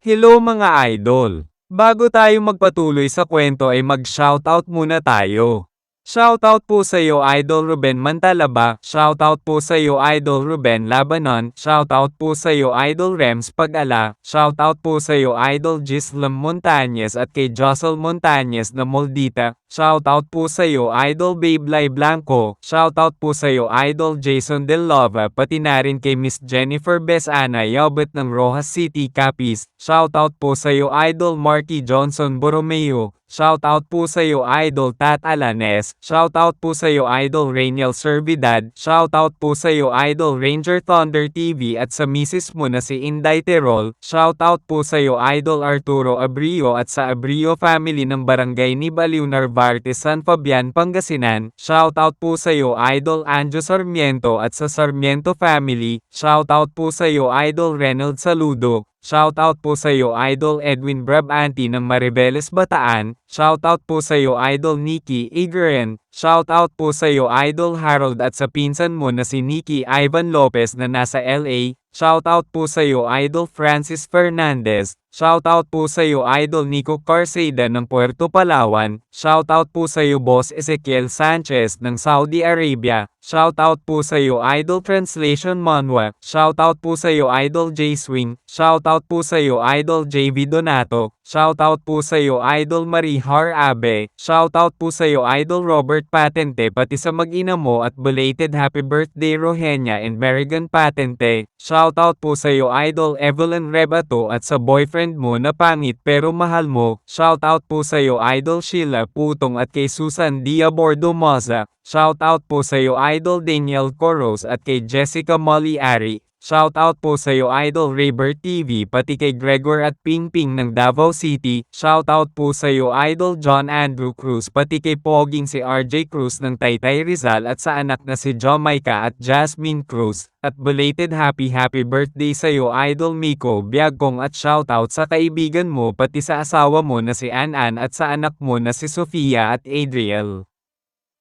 Hello mga idol! Bago tayo magpatuloy sa kwento ay mag-shoutout muna tayo. Shoutout po sa iyo Idol Ruben Mantalaba, shoutout po sa iyo Idol Ruben Labanon, shoutout po sa iyo Idol Rems Pag-ala, shoutout po sa iyo Idol Gislam Montañez at kay Josel Montañez na Moldita, shoutout po sa iyo Idol Babe Blanco, shoutout po sa iyo Idol Jason Del Lova pati na rin kay Miss Jennifer Besana Yobet ng Rojas City Capiz, shoutout po sa iyo Idol Marky Johnson Borromeo, shoutout po sa iyo Idol Tat Alanes, shoutout po sa iyo Idol Rainiel Servidad, shoutout po sa iyo Idol Ranger Thunder TV at sa misis mo na si Inday Terol, shoutout po sa iyo Idol Arturo Abrio at sa Abrio family ng Barangay ni Baliw Narvarte San Fabian Pangasinan, shoutout po sa iyo Idol Anjo Sarmiento at sa Sarmiento family, shoutout po sa iyo Idol Reynold Saludo, shoutout po sa iyo Idol Edwin Brabanti ng Maribeles Bataan, shoutout po sa iyo Idol Nikki Igeren, shoutout po sa iyo Idol Harold at sa pinsan mo na si Nikki Ivan Lopez na nasa LA, shoutout po sa iyo Idol Francis Fernandez, shoutout po sa iyo Idol Nico Carceda ng Puerto Palawan, shoutout po sa iyo Boss Ezekiel Sanchez ng Saudi Arabia, shoutout po sa iyo Idol Translation Manwa, shoutout po sa iyo Idol J Swing, shoutout po sa iyo Idol JV Donato, shoutout po sa iyo Idol Marie Har Abe, shoutout po sa iyo Idol Robert Patente pati sa mag-ina mo at belated happy birthday Rohenia and Marigan Patente, shoutout po sa iyo Idol Evelyn Rebato at sa boyfriend mo na pangit pero mahal mo, shoutout po sa iyo Idol Sheila Putong at kay Susan Diabordo Moza, shoutout po sa iyo Idol Daniel Coros at kay Jessica Molly Ari, shoutout po sa iyo Idol Raybert TV pati kay Gregor at Pingping ng Davao City, shoutout po sa iyo Idol John Andrew Cruz pati kay Poging si RJ Cruz ng Taytay Rizal at sa anak na si Jamaica at Jasmine Cruz, at belated happy birthday sa iyo Idol Miko Biagkong at shoutout sa kaibigan mo pati sa asawa mo na si Anan at sa anak mo na si Sofia at Adriel.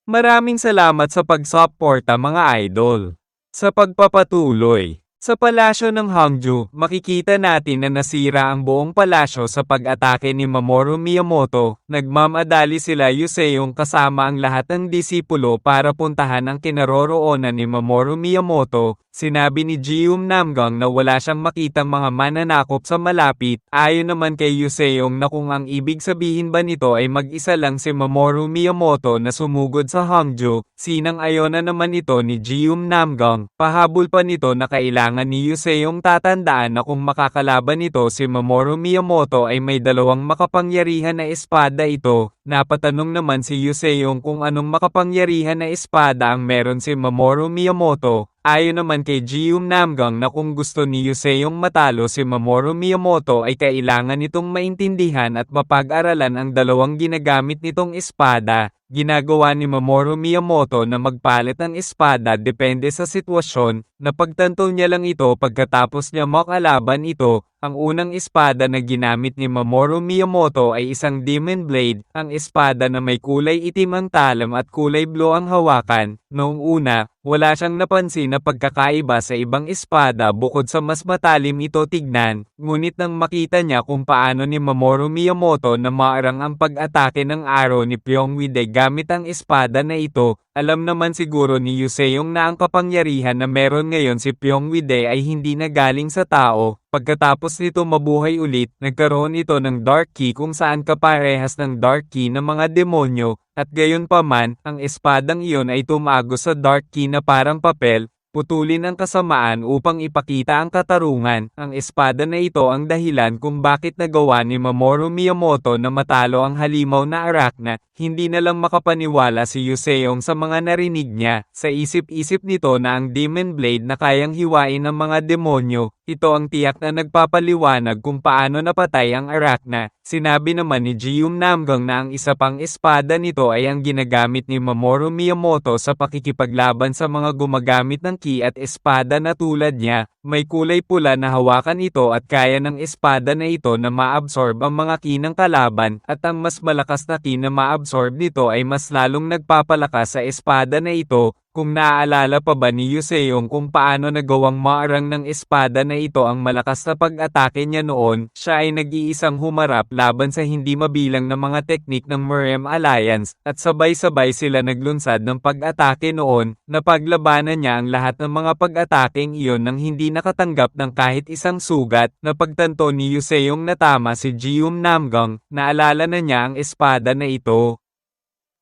Maraming salamat sa pagsuporta mga idol. Sa pagpapatuloy sa palasyo ng Hangzhou, makikita natin na nasira ang buong palasyo sa pag-atake ni Mamoru Miyamoto. Nagmamadali sila Yuseong kasama ang lahat ng disipulo para puntahan ang kinaroroonan ni Mamoru Miyamoto. Sinabi ni Jium Namgang na wala siyang makitang mga mananakop sa malapit. Ayon naman kay Yuseong na kung ang ibig sabihin ba nito ay mag-isa lang si Mamoru Miyamoto na sumugod sa Hangzhou, sinang-ayon na naman ito ni Jium Namgang. Pahabol pa nito na kailangan ni Yuseong tatandaan na kung makakalaban nito si Mamoru Miyamoto ay may dalawang makapangyarihan na espada ito. Napatanong naman si Yuseong kung anong makapangyarihan na espada ang meron si Mamoru Miyamoto. Ayon naman kay Jium Namgang na kung gusto ni Yuseong matalo si Mamoru Miyamoto ay kailangan nitong maintindihan at mapag-aralan ang dalawang ginagamit nitong espada. Ginagawa ni Mamoru Miyamoto na magpalit ng espada depende sa sitwasyon. Napagtanto niya lang ito pagkatapos niya makalaban ito. Ang unang espada na ginamit ni Mamoru Miyamoto ay isang Demon Blade, ang espada na may kulay itim ang talam at kulay blue ang hawakan. Noong una, wala siyang napansin na pagkakaiba sa ibang espada bukod sa mas matalim ito tignan, ngunit nang makita niya kung paano ni Mamoru Miyamoto na maarang ang pag-atake ng araw ni Pyongwide gamit ang espada na ito, alam naman siguro ni Yuseong na ang kapangyarihan na meron ngayon si Pyongwide ay hindi na galing sa tao. Pagkatapos nito mabuhay ulit, nagkaroon ito ng Dark Key kung saan kaparehas ng Dark Key ng mga demonyo, at gayon pa man, ang espadang iyon ay tumago sa Dark Key na parang papel. Putulin ang kasamaan upang ipakita ang katarungan. Ang espada na ito ang dahilan kung bakit nagawa ni Mamoru Miyamoto na matalo ang halimaw na Arachna. Hindi na lang makapaniwala si Yuseong sa mga narinig niya. Sa isip-isip nito na ang Demon Blade na kayang hiwain ng mga demonyo. Ito ang tiyak na nagpapaliwanag kung paano napatay ang Arachna. Sinabi naman ni Jium Namgang na ang isa pang espada nito ay ang ginagamit ni Mamoru Miyamoto sa pakikipaglaban sa mga gumagamit ng ki at espada na tulad niya. May kulay pula na hawakan ito at kaya ng espada na ito na maabsorb ang mga ki ng kalaban, at ang mas malakas na ki na maabsorb nito ay mas lalong nagpapalakas sa espada na ito. Kung naaalala pa ba ni Yuseong kung paano nagawang maarang ng espada na ito ang malakas na pag-atake niya noon, siya ay nag-iisang humarap laban sa hindi mabilang na mga teknik ng Merem Alliance, at sabay-sabay sila naglunsad ng pag-atake noon, napaglabanan niya ang lahat ng mga pag-atakeng iyon nang hindi nakatanggap ng kahit isang sugat. Napagtanto ni Yuseong na tama si Jium Namgang, naalala na niya ang espada na ito.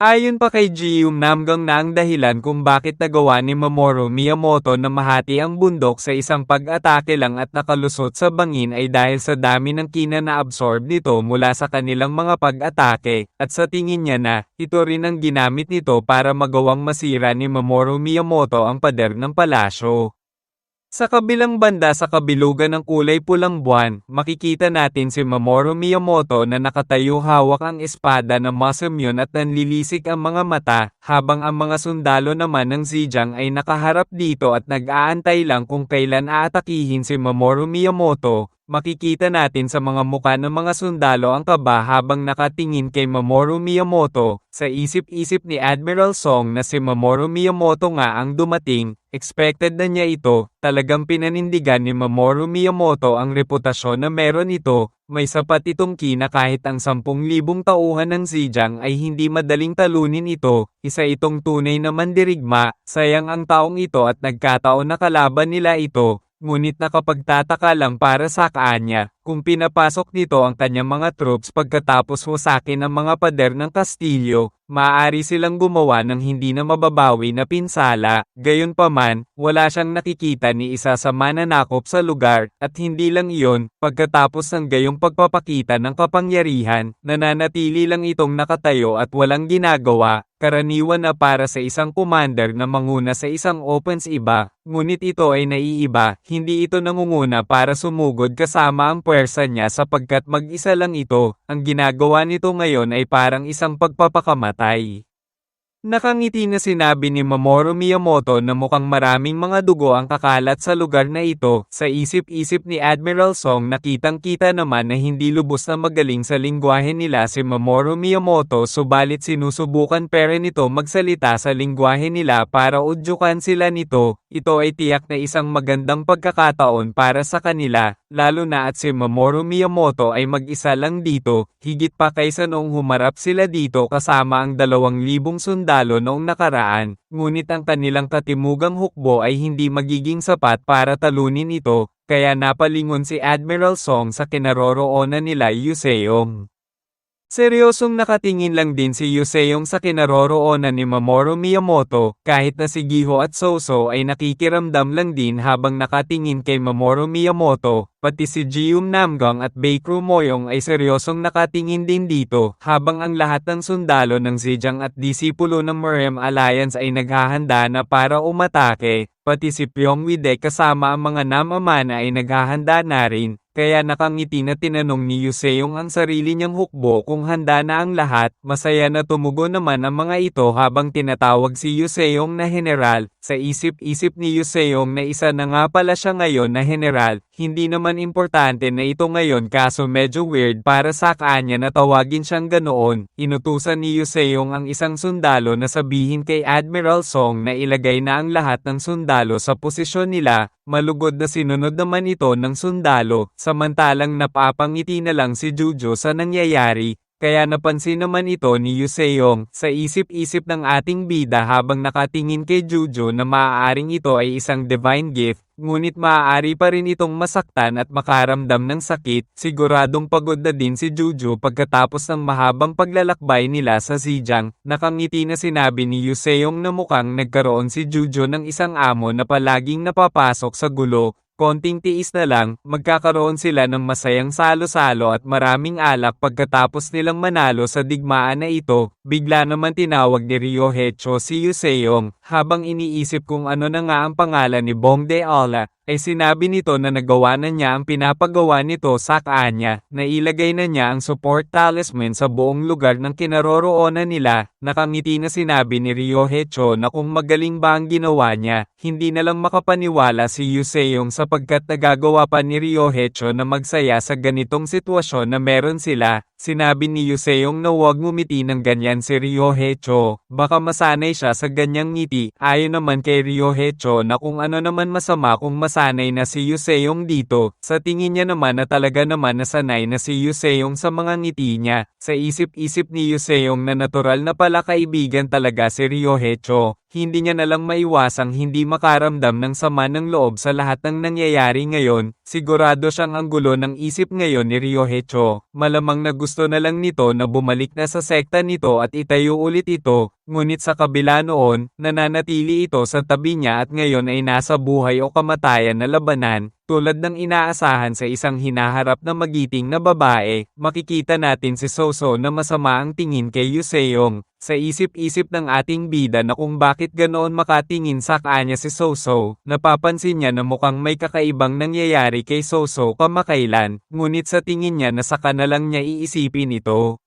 Ayon pa kay Jium Namgang na ang dahilan kung bakit nagawa ni Mamoru Miyamoto na mahati ang bundok sa isang pag-atake lang at nakalusot sa bangin ay dahil sa dami ng kina-absorb nito mula sa kanilang mga pag-atake, at sa tingin niya na, ito rin ang ginamit nito para magawang masira ni Mamoru Miyamoto ang pader ng palasyo. Sa kabilang banda sa kabilugan ng kulay pulang buwan, makikita natin si Mamoru Miyamoto na nakatayo hawak ang espada na Masamune at nanlilisik ang mga mata, habang ang mga sundalo naman ng Zhejiang ay nakaharap dito at nag-aantay lang kung kailan aatakihin si Mamoru Miyamoto. Makikita natin sa mga muka ng mga sundalo ang kaba habang nakatingin kay Mamoru Miyamoto. Sa isip-isip ni Admiral Song na si Mamoru Miyamoto nga ang dumating, expected na niya ito, talagang pinanindigan ni Mamoru Miyamoto ang reputasyon na meron ito. May sapat itong kina kahit ang 10,000 tauhan ng Zhejiang ay hindi madaling talunin ito, isa itong tunay na mandirigma, sayang ang taong ito at nagkataon na kalaban nila ito. Ngunit nakapagtataka lang para sa kanya, kung pinapasok nito ang kanyang mga troops pagkatapos wasakin ang mga pader ng Kastilyo, maaari silang gumawa ng hindi na mababawi na pinsala. Gayunpaman, wala siyang nakikita ni isa sa mananakop sa lugar, at hindi lang iyon, pagkatapos ng gayong pagpapakita ng kapangyarihan, nananatili lang itong nakatayo at walang ginagawa. Karaniwan na para sa isang commander na manguna sa isang offense iba, ngunit ito ay naiiba, hindi ito nangunguna para sumugod kasama ang puwersa niya sapagkat mag-isa lang ito, ang ginagawa nito ngayon ay parang isang pagpapakamatay. Nakangiti na sinabi ni Mamoru Miyamoto na mukhang maraming mga dugo ang kakalat sa lugar na ito. Sa isip-isip ni Admiral Song nakitang-kita naman na hindi lubos na magaling sa lingwahe nila si Mamoru Miyamoto, subalit sinusubukan pa rin nito magsalita sa lingwahe nila para udyukan sila nito. Ito ay tiyak na isang magandang pagkakataon para sa kanila, lalo na at si Mamoru Miyamoto ay mag-isa lang dito, higit pa kaysa noong humarap sila dito kasama ang 2,000 sundalo noong nakaraan, ngunit ang kanilang katimugang hukbo ay hindi magiging sapat para talunin ito, kaya napalingon si Admiral Song sa kinaroroonan nila Yuseong. Seryosong nakatingin lang din si Yuseong sa kinaroroonan ni Mamoru Miyamoto, kahit na si Giho at Soso ay nakikiramdam lang din habang nakatingin kay Mamoru Miyamoto, pati si Jium Namgang at Baekru Moyong ay seryosong nakatingin din dito, habang ang lahat ng sundalo ng Zhejiang at disipulo ng Merem Alliance ay naghahanda na para umatake, pati si Pyongwide kasama ang mga namamana ay naghahanda na rin. Kaya nakangiti na tinanong ni Yuseong ang sarili niyang hukbo kung handa na ang lahat. Masaya na tumugon naman ang mga ito habang tinatawag si Yuseong na general. Sa isip-isip ni Yuseong na isa na nga pala siya ngayon na general, hindi naman importante na ito ngayon kaso medyo weird para sa kanya na tawagin siyang ganoon. Inutusan ni Yuseong ang isang sundalo na sabihin kay Admiral Song na ilagay na ang lahat ng sundalo sa posisyon nila. Malugod na sinunod naman ito ng sundalo, samantalang napapangiti na lang si Jujo sa nangyayari, kaya napansin naman ito ni Yuseong sa isip-isip ng ating bida habang nakatingin kay Jujo na maaaring ito ay isang divine gift, ngunit maaari pa rin itong masaktan at makaramdam ng sakit. Siguradong pagod na din si Jujo pagkatapos ng mahabang paglalakbay nila sa Zhejiang. Nakangiti na sinabi ni Yuseong na mukhang nagkaroon si Jujo ng isang amo na palaging napapasok sa gulo. Konting tiis na lang, magkakaroon sila ng masayang salo-salo at maraming alak pagkatapos nilang manalo sa digmaan na ito. Bigla naman tinawag ni Ryohecho si Yuseong, habang iniisip kung ano na nga ang pangalan ni Bongde Ola. ay sinabi nito na nagawa na niya ang pinapagawa nito sa kanya, na ilagay na niya ang support talisman sa buong lugar ng kinaroroonan nila. Nakangiti na sinabi ni Ryohei-cho na kung magaling ba ang ginawa niya, hindi na lang makapaniwala si Yu Seong sapagkat nagagawa pa ni Ryohei-cho na magsaya sa ganitong sitwasyon na meron sila. Sinabi ni Yu Seong na huwag ngumiti ng ganyan si Ryohei-cho, baka masanay siya sa ganyang ngiti. Ayon naman kay Ryohei-cho na kung ano naman masama kung masanay na si Yu Seong dito, sa tingin niya naman na talaga naman nasanay na si Yu Seong sa mga ngiti niya. Sa isip-isip ni Yu Seong na natural na pala kaibigan talaga si Ryohei-cho, hindi niya nalang maiwasang hindi makaramdam ng sama ng loob sa lahat ng nangyayari ngayon. Sigurado siyang ang gulo ng isip ngayon ni Ryohei-cho. Malamang na gusto na lang nito na bumalik na sa sekta nito at itayo ulit ito. Ngunit sa kabila noon, nananatili ito sa tabi niya at ngayon ay nasa buhay o kamatayan na labanan. Tulad ng inaasahan sa isang hinaharap na magiting na babae, makikita natin si Soso na masama ang tingin kay Yu Seong. Sa isip-isip ng ating bida na kung bakit ganoon makatingin sa kanya si Soso, napapansin niya na mukhang may kakaibang nangyayari kay Soso kamakailan, ngunit sa tingin niya na saka na lang niya iisipin ito.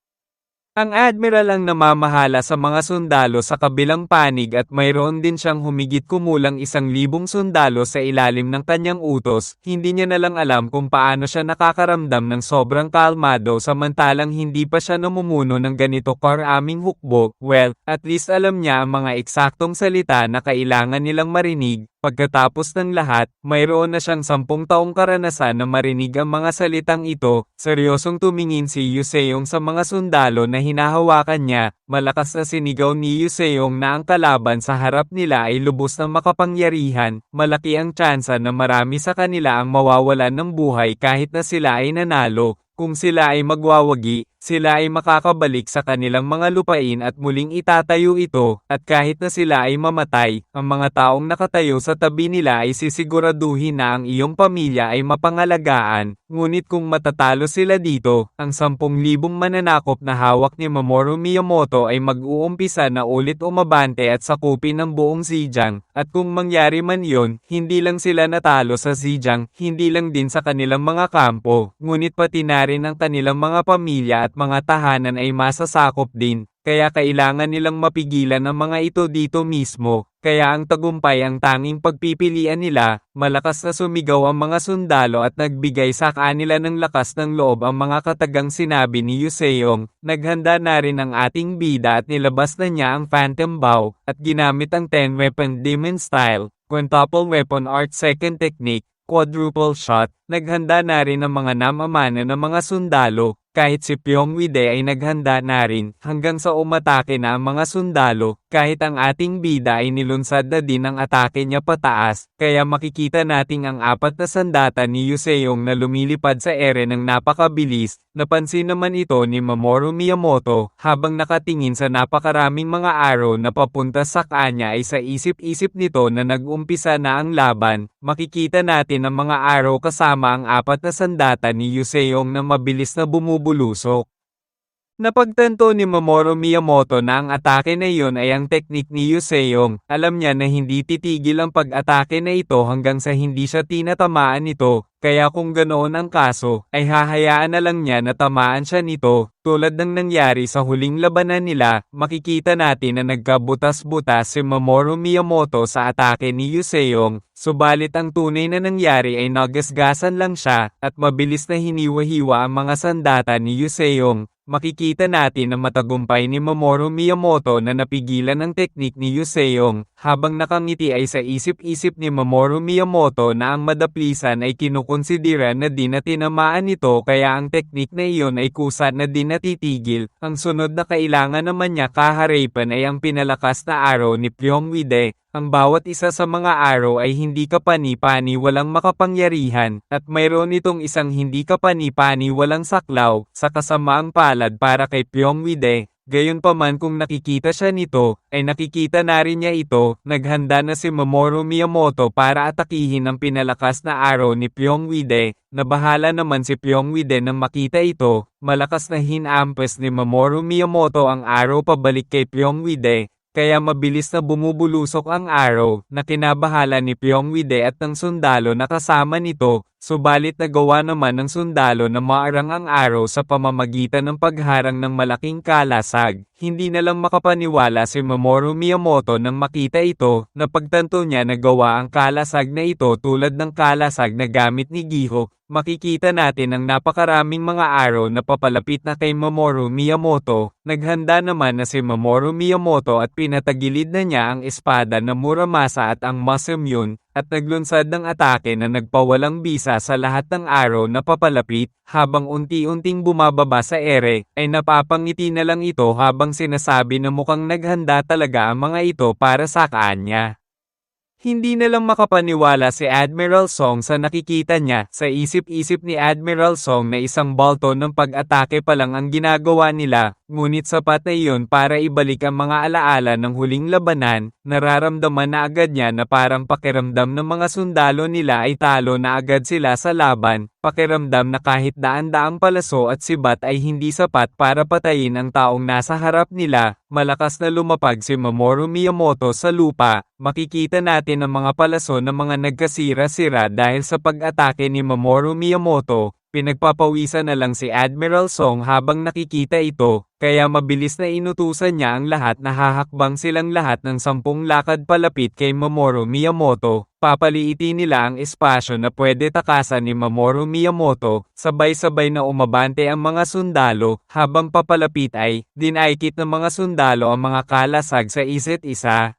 Ang admiral ang namamahala sa mga sundalo sa kabilang panig at mayroon din siyang humigit kumulang 1,000 sundalo sa ilalim ng kanyang utos. Hindi niya na lang alam kung paano siya nakakaramdam ng sobrang kalmado samantalang hindi pa siya namumuno ng ganito karaming hukbo. Well, at least alam niya ang mga eksaktong salita na kailangan nilang marinig. Pagkatapos ng lahat, mayroon na siyang 10 taong karanasan na marinig ang mga salitang ito. Seryosong tumingin si Yu Seong sa mga sundalo na hinahawakan niya. Malakas na sinigaw ni Yu Seong na ang kalaban sa harap nila ay lubos ng makapangyarihan. Malaki ang tsansa na marami sa kanila ang mawawalan ng buhay kahit na sila ay nanalo. Kung sila ay magwawagi, sila ay makakabalik sa kanilang mga lupain at muling itatayo ito, at kahit na sila ay mamatay, ang mga taong nakatayo sa tabi nila ay sisiguraduhin na ang iyong pamilya ay mapangalagaan. Ngunit kung matatalo sila dito, ang 10,000 mananakop na hawak ni Mamoru Miyamoto ay mag-uumpisa na ulit umabante at sakupin ang buong Zhejiang, at kung mangyari man yon, hindi lang sila natalo sa Zhejiang, hindi lang din sa kanilang mga kampo, ngunit pati na rin ang kanilang mga pamilya at mga tahanan ay masasakop din, kaya kailangan nilang mapigilan ang mga ito dito mismo. Kaya ang tagumpay ang tanging pagpipilian nila. Malakas na sumigaw ang mga sundalo at nagbigay sa kanila ng lakas ng loob ang mga katagang sinabi ni Yu Seong. Naghanda na rin ang ating bida at nilabas na niya ang Phantom Bow at ginamit ang 10-weapon Demon Style, Quintuple Weapon Art Second Technique, Quadruple Shot. Naghanda na rin ang mga namamana ng mga sundalo. Kahit si Pyongwide ay naghanda na rin, hanggang sa umatake na ang mga sundalo, kahit ang ating bida ay nilunsad na din ang atake niya pataas, kaya makikita nating ang 4 na sandata ni Yu Seong na lumilipad sa ere ng napakabilis. Napansin naman ito ni Mamoru Miyamoto, habang nakatingin sa napakaraming mga arrow na papunta sa kanya ay sa isip-isip nito na nag-umpisa na ang laban. Makikita natin ang mga arrow kasama ang 4 na sandata ni Yu Seong na mabilis na bumubulusok. Napagtanto ni Mamoru Miyamoto na ang atake na iyon ay ang teknik ni Yu Seong. Alam niya na hindi titigil ang pag-atake na ito hanggang sa hindi siya tinatamaan nito. Kaya kung ganoon ang kaso, ay hahayaan na lang niya na tamaan siya nito. Tulad ng nangyari sa huling labanan nila, makikita natin na nagkabutas-butas si Mamoru Miyamoto sa atake ni Yu Seong. Subalit ang tunay na nangyari ay nagasgasan lang siya, at mabilis na hiniwa-hiwa ang mga sandata ni Yu Seong. Makikita natin ang matagumpay ni Mamoru Miyamoto na napigilan ang teknik ni Yu Seong. Habang nakangiti ay sa isip-isip ni Mamoru Miyamoto na ang madaplisan ay kinukonsidera na di na tinamaan nito, kaya ang teknik na iyon ay kusa na di natitigil. Ang sunod na kailangan naman niya kaharipan ay ang pinalakas na arrow ni Pyongwide. Ang bawat isa sa mga arrow ay hindi kapani-pani walang makapangyarihan, at mayroon itong isang hindi kapani-pani walang saklaw, sa kasamaang palad para kay Pyongwide. Gayunpaman kung nakikita siya nito, ay nakikita na rin niya ito. Naghanda na si Mamoru Miyamoto para atakihin ang pinalakas na arrow ni Pyongwide. Nabahala naman si Pyongwide nang makita ito. Malakas na hinampes ni Mamoru Miyamoto ang arrow pabalik kay Pyongwide. kaya mabilis na bumubulusok ang arrow, na kinabahala ni Pyongwide at ng sundalo na kasama nito, subalit nagawa naman ng sundalo na maarang ang arrow sa pamamagitan ng pagharang ng malaking kalasag. Hindi na lang makapaniwala si Mamoru Miyamoto nang makita ito, na pagtanto niya na gawa ang kalasag na ito tulad ng kalasag na gamit ni Giho. Makikita natin ang napakaraming mga arrow na papalapit na kay Mamoru Miyamoto. Naghanda naman na si Mamoru Miyamoto at pinatagilid na niya ang espada na Muramasa at ang Masamune, at naglunsad ng atake na nagpawalang bisa sa lahat ng arrow na papalapit. Habang unti-unting bumababa sa ere, ay napapangiti na lang ito habang sinasabi na mukhang naghanda talaga ang mga ito para sa kanya. Hindi na lang makapaniwala si Admiral Song sa nakikita niya. Sa isip-isip ni Admiral Song na isang balto ng pag-atake pa lang ang ginagawa nila, ngunit sapat na iyon para ibalik ang mga alaala ng huling labanan. Nararamdaman na agad niya na parang pakiramdam ng mga sundalo nila ay talo na agad sila sa laban. Pakiramdam na kahit daan-daang palaso at sibat ay hindi sapat para patayin ang taong nasa harap nila. Malakas na lumapag si Mamoru Miyamoto sa lupa. Makikita natin ang mga palaso ng mga nagkasira-sira dahil sa pag-atake ni Mamoru Miyamoto. Pinagpapawisan na lang si Admiral Song habang nakikita ito, kaya mabilis na inutusan niya ang lahat na hahakbang silang lahat ng 10 lakad palapit kay Mamoru Miyamoto. Papaliitin nila ang espasyo na pwede takasan ni Mamoru Miyamoto. Sabay-sabay na umabante ang mga sundalo, habang papalapit ay dinaikit ng mga sundalo ang mga kalasag sa isa't isa.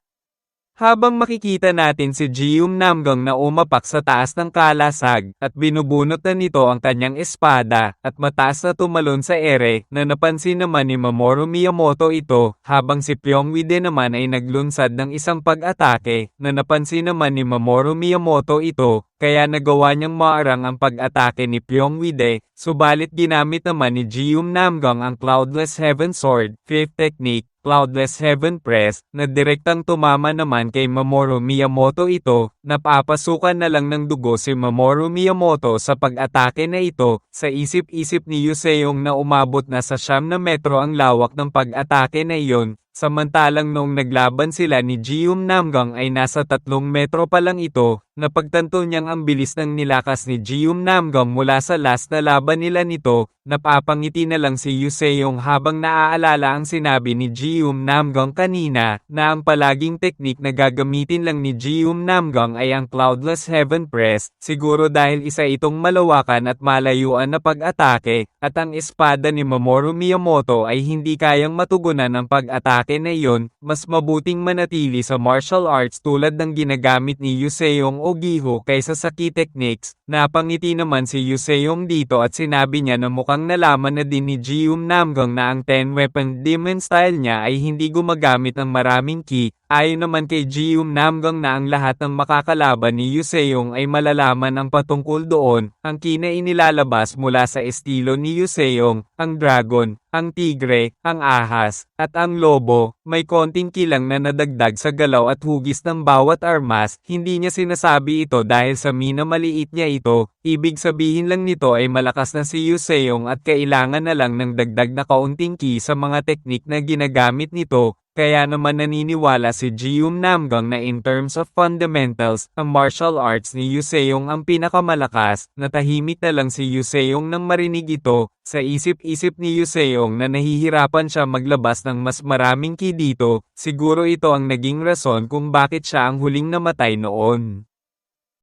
Habang makikita natin si Jium Namgang na umapak sa taas ng kalasag, at binubunot na nito ang kanyang espada, at mataas na tumalon sa ere, na napansin naman ni Mamoru Miyamoto ito, habang si Pyongwide naman ay naglunsad ng isang pag-atake, na napansin naman ni Mamoru Miyamoto ito, kaya nagawa niyang maarang ang pag-atake ni Pyongwide, subalit ginamit naman ni Jium Namgang ang Cloudless Heaven Sword, 5th technique, Cloudless Heaven Press, na direktang tumama naman kay Mamoru Miyamoto ito. Napapasukan na lang ng dugo si Mamoru Miyamoto sa pag-atake na ito. Sa isip-isip ni Yuseong na umabot na sa 9 na metro ang lawak ng pag-atake na iyon, samantalang noong naglaban sila ni Jium Namgang ay nasa 3 metro pa lang ito. Napagtanto niyang ang bilis ng nilakas ni Jium Namgang mula sa last na laban nila nito. Napapangiti na lang si Yuseong habang naaalala ang sinabi ni Jium Namgang kanina, na ang palaging teknik na gagamitin lang ni Jium Namgang ay ang Cloudless Heaven Press, siguro dahil isa itong malawakan at malayuan na pag-atake, at ang espada ni Mamoru Miyamoto ay hindi kayang matugunan ng pag-atake na iyon. Mas mabuting manatili sa martial arts tulad ng ginagamit ni Yuseong o Giho kaysa sa key techniques. Napangiti naman si Yuseong dito at sinabi niya na mukhang nalaman na din ni Jium Namgang na ang 10-weapon demon style niya ay hindi gumagamit ng maraming ki. Ayon naman kay Jium Namgang na ang lahat ng makakalaban ni Yuseong ay malalaman ang patungkol doon. Ang ki na inilalabas mula sa estilo ni Yuseong, ang dragon, ang tigre, ang ahas, at ang lobo. May konting kilang na nadagdag sa galaw at hugis ng bawat armas. Hindi niya sinasabi ito dahil sa minamaliit niya ito. Ibig sabihin lang nito ay malakas na si Yuseong at kailangan na lang ng dagdag na kaunting ki sa mga teknik na ginagamit nito. Kaya naman naniniwala si Jium Namgang na in terms of fundamentals, ang martial arts ni Yuseong ang pinakamalakas. Natahimik na lang si Yuseong nang marinig ito. Sa isip-isip ni Yuseong na nahihirapan siya maglabas ng mas maraming ki dito, siguro ito ang naging rason kung bakit siya ang huling namatay noon.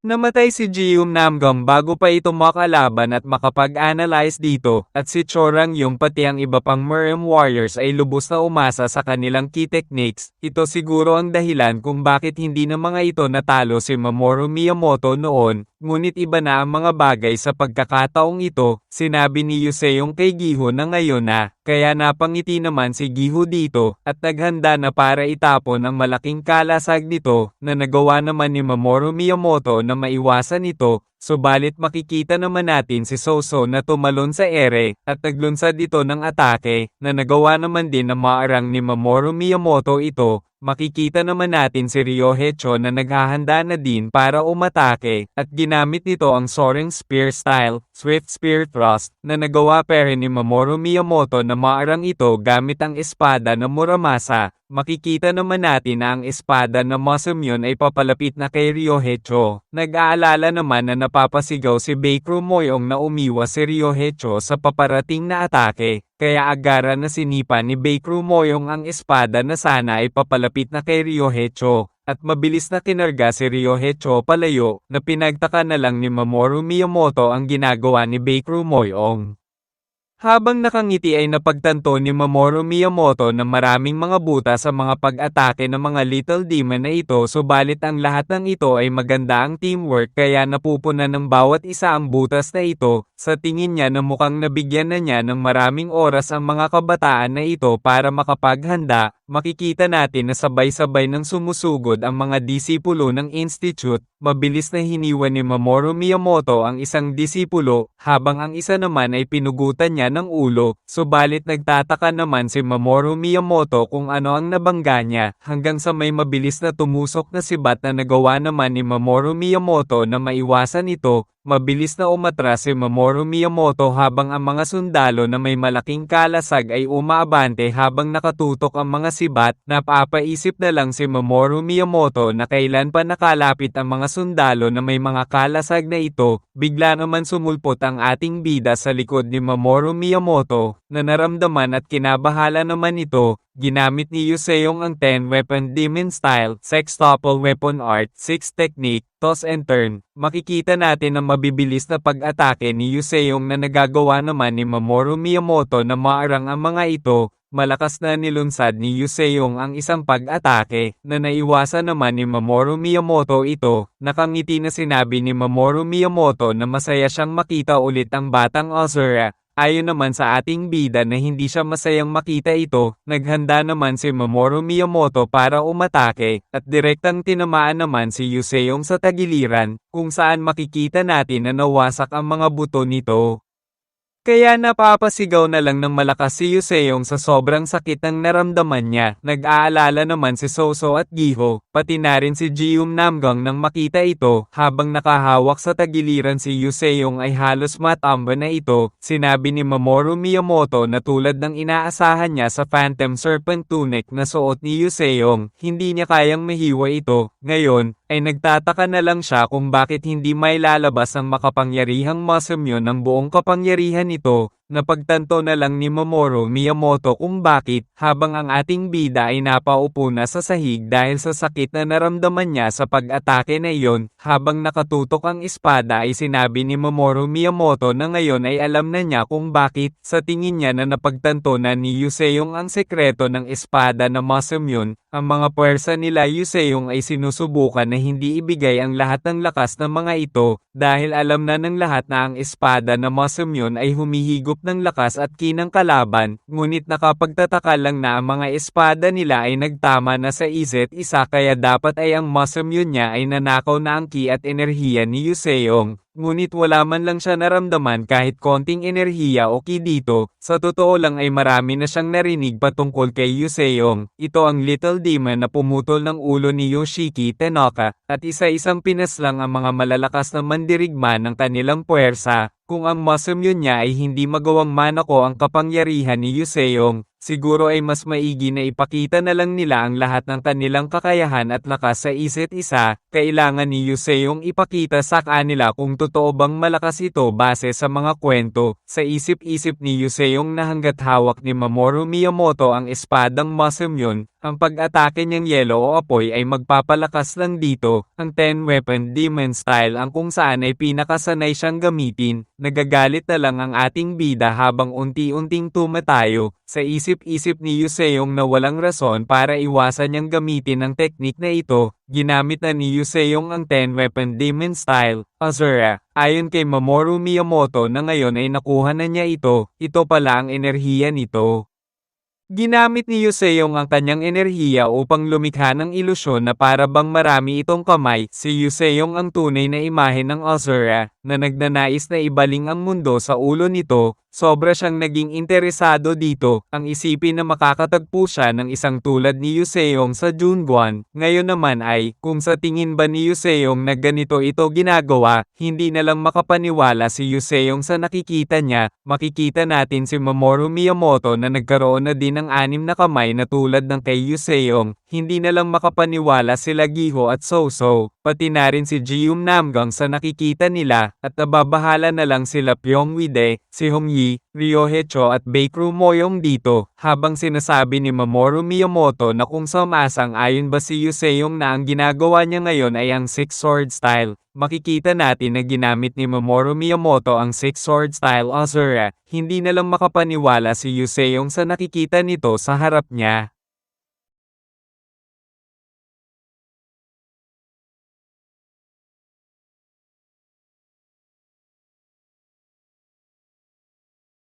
Namatay si Jium Namgang bago pa ito makalaban at makapag-analyze dito, at si Chorang yung pati ang iba pang Merem Warriors ay lubos na umasa sa kanilang key techniques. Ito siguro ang dahilan kung bakit hindi na mga ito natalo si Mamoru Miyamoto noon, ngunit iba na ang mga bagay sa pagkakataong ito. Sinabi ni Yuseong kay Giho na ngayon na, kaya napangiti naman si Giho dito, at naghanda na para itapon ang malaking kalasag nito, na nagawa naman ni Mamoru Miyamoto na maiwasan ito. Subalit makikita naman natin si Soso na tumalon sa ere, at naglunsad ito ng atake, na nagawa naman din na maarang ni Mamoru Miyamoto ito. Makikita naman natin si Ryohecho na naghahanda na din para umatake, at ginamit nito ang Soaring Spear style. Swift Spear Thrust, na nagawa pa rin ni Mamoru Miyamoto na maarang ito gamit ang espada na Muramasa. Makikita naman natin na ang espada na Masamune ay papalapit na kay Ryoheicho. Nag-aalala naman na napapasigaw si Baekru Moyong na umiwas si Ryoheicho sa paparating na atake, kaya agara na sinipa ni Baekru Moyong ang espada na sana ay papalapit na kay Ryoheicho. At mabilis na kinarga si Ryoheicho palayo, na pinagtaka na lang ni Mamoru Miyamoto ang ginagawa ni Baekru Moyong. Habang nakangiti ay napagtanto ni Mamoru Miyamoto na maraming mga buta sa mga pag-atake ng mga Little Demon na ito, subalit ang lahat ng ito ay maganda ang teamwork kaya napupunan ng bawat isa ang butas na ito. Sa tingin niya na mukhang nabigyan na niya ng maraming oras ang mga kabataan na ito para makapaghanda. Makikita natin na sabay-sabay nang sumusugod ang mga disipulo ng Institute. Mabilis na hiniwan ni Mamoru Miyamoto ang isang disipulo, habang ang isa naman ay pinugutan niya ng ulo. Subalit nagtataka naman si Mamoru Miyamoto kung ano ang nabangga niya, hanggang sa may mabilis na tumusok na sibat na nagawa naman ni Mamoru Miyamoto na maiwasan ito. Mabilis na umatras si Mamoru Miyamoto habang ang mga sundalo na may malaking kalasag ay umaabante habang nakatutok ang mga sibat. Napapaisip na lang si Mamoru Miyamoto na kailan pa nakalapit ang mga sundalo na may mga kalasag na ito. Bigla naman sumulpot ang ating bida sa likod ni Mamoru Miyamoto, na naramdaman at kinabahala naman ito. Ginamit ni Yuseong ang 10-weapon demon style, sextuple weapon art, 6 technique, toss and turn. Makikita natin ang mabibilis na pag-atake ni Yuseong na nagagawa naman ni Mamoru Miyamoto na maarang ang mga ito. Malakas na nilunsad ni Yuseong ang isang pag-atake, na naiwasan naman ni Mamoru Miyamoto ito. Nakangiti na sinabi ni Mamoru Miyamoto na masaya siyang makita ulit ang batang Azura. Ayon naman sa ating bida na hindi siya masayang makita ito, naghanda naman si Mamoru Miyamoto para umatake, at direktang tinamaan naman si Yuseong sa tagiliran, kung saan makikita natin na nawasak ang mga buto nito. Kaya napapasigaw na lang ng malakas si Yuseong sa sobrang sakit ng naramdaman niya. Nag-aalala naman si Soso at Giho, pati na rin si Jium Namgang nang makita ito. Habang nakahawak sa tagiliran si Yuseong ay halos matamba na ito. Sinabi ni Mamoru Miyamoto na tulad ng inaasahan niya sa Phantom Serpent Tunic na suot ni Yuseong, hindi niya kayang mahiwa ito. Ngayon, ay nagtataka na lang siya kung bakit hindi may lalabas ang makapangyarihang Masamune ng buong kapangyarihan nito. Napagtanto na lang ni Mamoru Miyamoto kung bakit, habang ang ating bida ay napaupo na sa sahig dahil sa sakit na naramdaman niya sa pag-atake na iyon. Habang nakatutok ang espada ay sinabi ni Mamoru Miyamoto na ngayon ay alam na niya kung bakit. Sa tingin niya na napagtanto na ni Yuseong ang sekreto ng espada na Masamune. Ang mga puwersa nila Yuseong ay sinusubukan na hindi ibigay ang lahat ng lakas ng mga ito, dahil alam na ng lahat na ang espada na Masamune ay humihigop ng lakas at kinang kalaban, ngunit nakapagtataka lang na ang mga espada nila ay nagtama na sa isa't isa kaya dapat ay ang Masamune niya ay nanakaw na ang ki at enerhiya ni Yuseong. Ngunit wala man lang siya naramdaman kahit konting enerhiya o ki dito. Sa totoo lang ay marami na siyang narinig patungkol kay Yuseong. Ito ang Little Demon na pumutol ng ulo ni Yoshiki Tanaka, at isa-isang pinaslang ang mga malalakas na mandirigma ng kanilang puwersa. Kung ang Masamune niya ay hindi magawang manako ang kapangyarihan ni Yuseong, siguro ay mas maigi na ipakita na lang nila ang lahat ng kanilang kakayahan at lakas sa isa't isa. Kailangan ni Yuseong ipakita sa kanila kung totoo bang malakas ito base sa mga kwento. Sa isip-isip ni Yuseong na hanggat hawak ni Mamoru Miyamoto ang espadang Masamune, ang pag-atake niyang yelo o apoy ay magpapalakas lang dito. Ang 10-weapon demon style ang kung saan ay pinakasanay siyang gamitin. Nagagalit na lang ang ating bida habang unti-unting tumatayo. Sa isip-isip ni Yuseong na walang rason para iwasan niyang gamitin ang teknik na ito, ginamit na ni Yuseong ang 10-weapon demon style, Azura. Ayon kay Mamoru Miyamoto na ngayon ay nakuha na niya ito, ito pala ang enerhiya nito. Ginamit ni Yuseong ang kanyang enerhiya upang lumikha ng ilusyon na para bang marami itong kamay. Si Yuseong ang tunay na imahe ng Azura, na nagnanais na ibaling ang mundo sa ulo nito. Sobra siyang naging interesado dito, ang isipin na makakatagpo siya ng isang tulad ni Yuseong sa Junguan. Ngayon naman ay, kung sa tingin ba ni Yuseong na ganito ito ginagawa, hindi na lang makapaniwala si Yuseong sa nakikita niya. Makikita natin si Mamoru Miyamoto na nagkaroon na din ng 6 na kamay na tulad ng kay Yuseong. Hindi na lang makapaniwala sila Giho at Soso, pati na rin si Jium Namgang sa nakikita nila, at nababahala na lang sila Pyongwide, si Hongyi, Ryohecho at Baekru Moyong dito, habang sinasabi ni Mamoru Miyamoto na kung sumasang-ayon ba si Yuseong na ang ginagawa niya ngayon ay ang Six Sword Style. Makikita natin na ginamit ni Mamoru Miyamoto ang Six Sword Style Asura, hindi na lang makapaniwala si Yuseong sa nakikita nito sa harap niya.